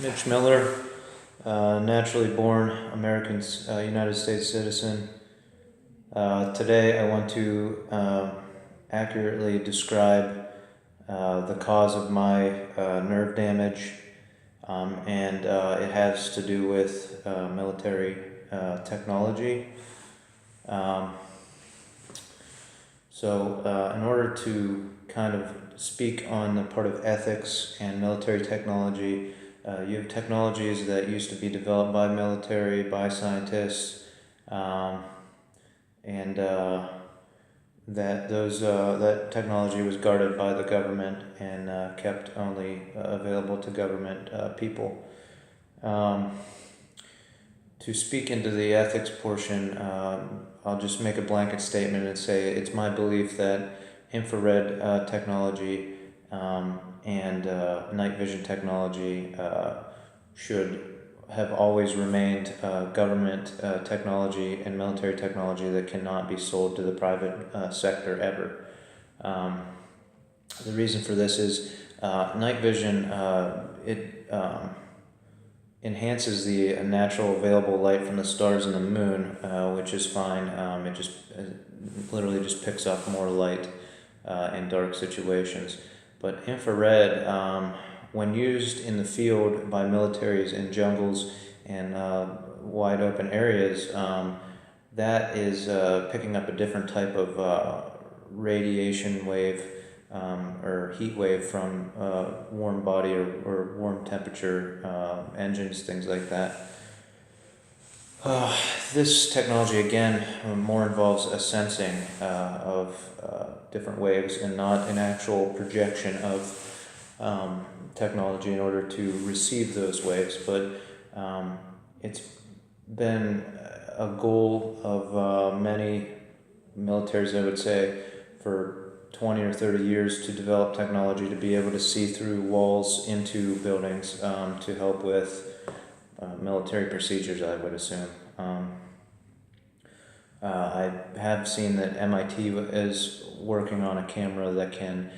Mitch Miller, naturally born American, United States citizen. Today I want to accurately describe the cause of my nerve damage, and it has to do with military technology. Um, in order to kind of speak on the part of ethics and military technology, you have technologies that used to be developed by military, by scientists, and that technology was guarded by the government and kept only available to government people. To speak into the ethics portion, I'll just make a blanket statement and say it's my belief that infrared technology and night vision technology should have always remained government technology and military technology that cannot be sold to the private sector ever. The reason for this is night vision, it enhances the natural available light from the stars and the moon, which is fine. It just literally just picks up more light in dark situations. But infrared, when used in the field by militaries in jungles and wide open areas, that is picking up a different type of radiation wave or heat wave from warm body or warm temperature engines, things like that. This technology, again, more involves a sensing of different waves and not an actual projection of technology in order to receive those waves. But it's been a goal of many militaries, I would say, for 20 or 30 years to develop technology to be able to see through walls into buildings to help with military procedures, I would assume. I have seen that MIT is working on a camera that can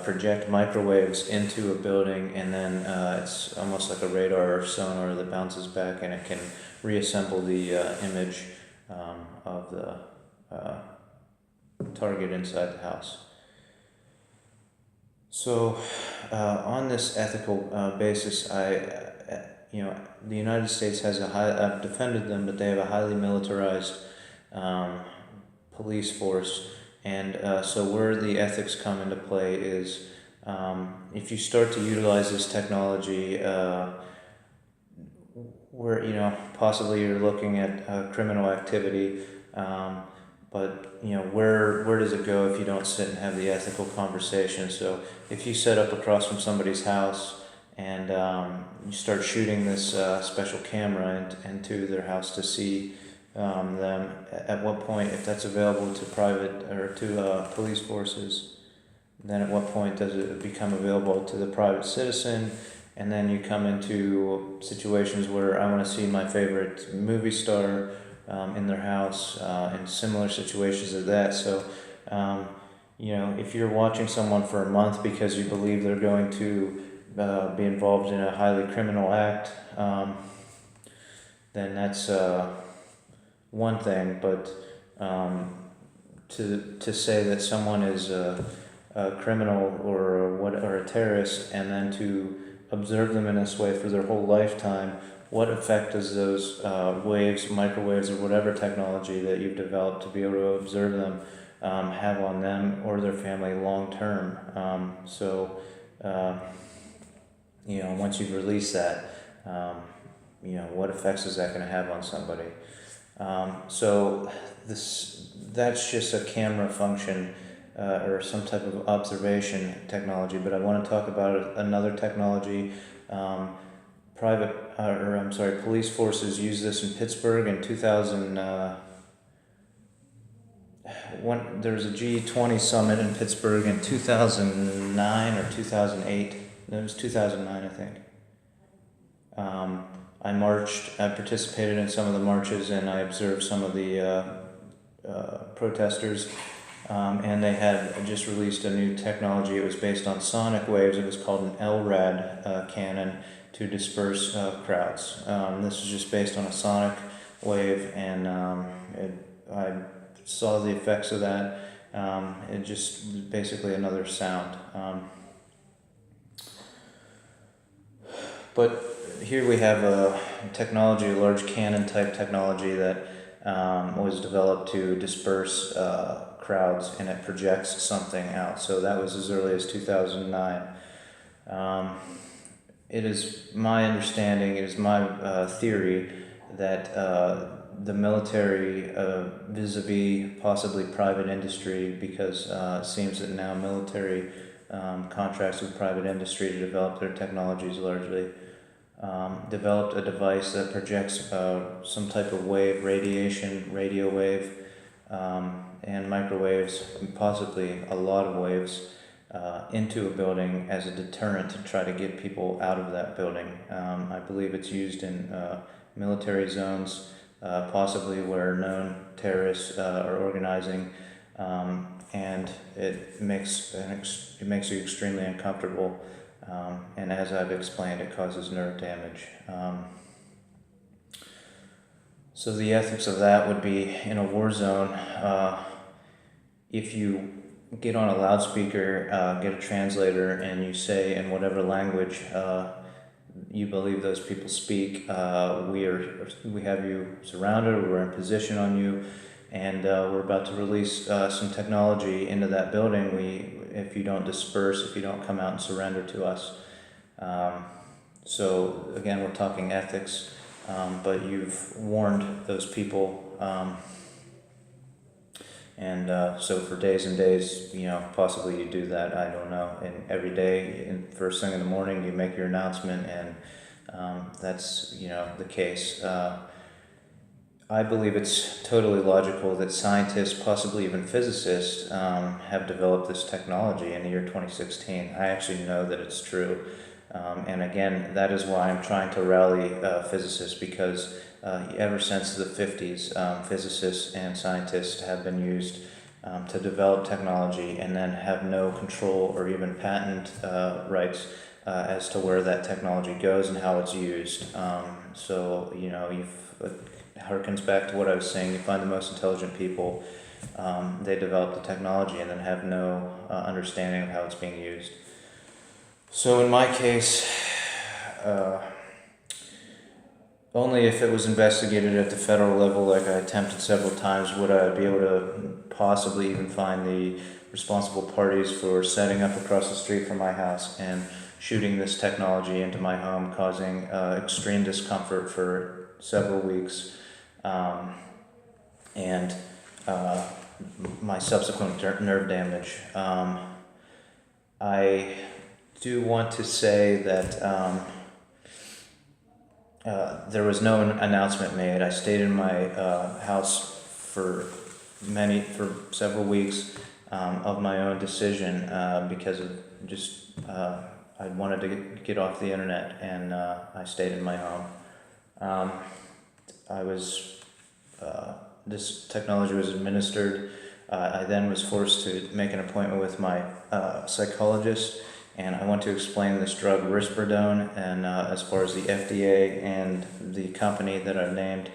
project microwaves into a building, and then it's almost like a radar or sonar that bounces back, and it can reassemble the image of the target inside the house. So, on this ethical basis, the United States has I've defended them, but they have a highly militarized police force, and so where the ethics come into play is if you start to utilize this technology, where possibly you're looking at criminal activity. But where does it go if you don't sit and have the ethical conversation? So if you set up across from somebody's house and you start shooting this special camera into their house to see them, at what point, if that's available to private or to police forces, then at what point does it become available to the private citizen? And then you come into situations where I want to see my favorite movie star in their house, in similar situations as that. So, if you're watching someone for a month because you believe they're going to be involved in a highly criminal act, then that's one thing. But to say that someone is a criminal or a terrorist, and then to observe them in this way for their whole lifetime, what effect does those waves, microwaves, or whatever technology that you've developed to be able to observe them have on them or their family long term? Once you've released that, what effects is that going to have on somebody? That's just a camera function or some type of observation technology. But I want to talk about another technology. Police forces use this in Pittsburgh in 2000. There was a G20 summit in Pittsburgh in 2009 or 2008. It was 2009, I think. I participated in some of the marches, and I observed some of the protesters. and they had just released a new technology. It was based on sonic waves. It was called an LRAD cannon to disperse crowds. This is just based on a sonic wave, and I saw the effects of that. It just was basically another sound. But here we have a technology, a large cannon type technology that was developed to disperse crowds, and it projects something out. So that was as early as 2009. It is my understanding, it is my theory that the military, vis-a-vis possibly private industry, because it seems that now military contracts with private industry to develop their technologies largely, developed a device that projects some type of wave, radiation, radio wave, and microwaves, and possibly a lot of waves, into a building as a deterrent to try to get people out of that building. I believe it's used in military zones, possibly where known terrorists are organizing, and it makes you extremely uncomfortable. And as I've explained, it causes nerve damage. So the ethics of that would be, in a war zone, if you get on a loudspeaker, get a translator, and you say in whatever language you believe those people speak, we have you surrounded, we're in position on you, and we're about to release some technology into that building. If you don't disperse, if you don't come out and surrender to us. So again, we're talking ethics, but you've warned those people, and so for days and days, possibly you do that, I don't know, and every day, first thing in the morning, you make your announcement, and that's, the case. I believe it's totally logical that scientists, possibly even physicists, have developed this technology in the year 2016. I actually know that it's true. And again, that is why I'm trying to rally physicists, because ever since the 50s, physicists and scientists have been used to develop technology and then have no control or even patent rights as to where that technology goes and how it's used. So, it harkens back to what I was saying. You find the most intelligent people, they develop the technology and then have no understanding of how it's being used. So in my case, only if it was investigated at the federal level, like I attempted several times, would I be able to possibly even find the responsible parties for setting up across the street from my house and shooting this technology into my home, causing extreme discomfort for several weeks, and my subsequent nerve damage. I do want to say that there was no announcement made. I stayed in my house for several weeks of my own decision, because of just I wanted to get off the internet, and I stayed in my home. This technology was administered. I then was forced to make an appointment with my psychologist, and I want to explain this drug risperidone, and as far as the FDA and the company that I've named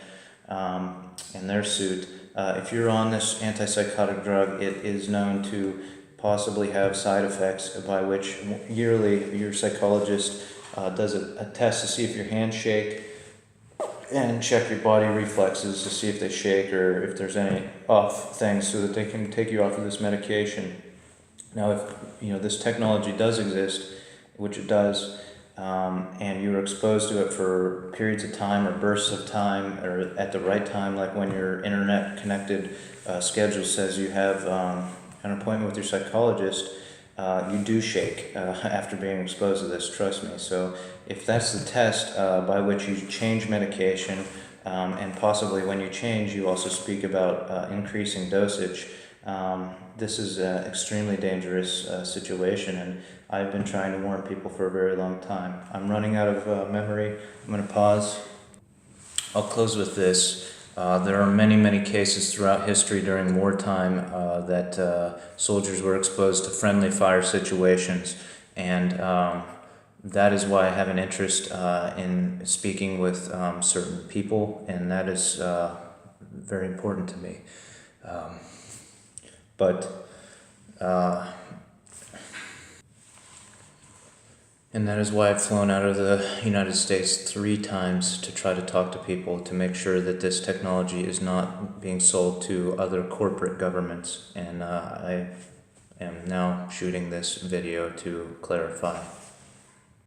in their suit. If you're on this antipsychotic drug, it is known to possibly have side effects, by which yearly your psychologist does a test to see if your hands shake and check your body reflexes to see if they shake or if there's any off things, so that they can take you off of this medication. Now, if this technology does exist, which it does, and you're exposed to it for periods of time or bursts of time, or at the right time, like when your internet connected schedule says you have an appointment with your psychologist, you do shake after being exposed to this, trust me. So if that's the test by which you change medication, and possibly when you change, you also speak about increasing dosage, this is an extremely dangerous situation, and I've been trying to warn people for a very long time. I'm running out of memory. I'm going to pause. I'll close with this. There are many, many cases throughout history during wartime that soldiers were exposed to friendly fire situations, and that is why I have an interest in speaking with certain people, and that is very important to me. Um, but And that is why I've flown out of the United States 3 times to try to talk to people to make sure that this technology is not being sold to other corporate governments. And I am now shooting this video to clarify.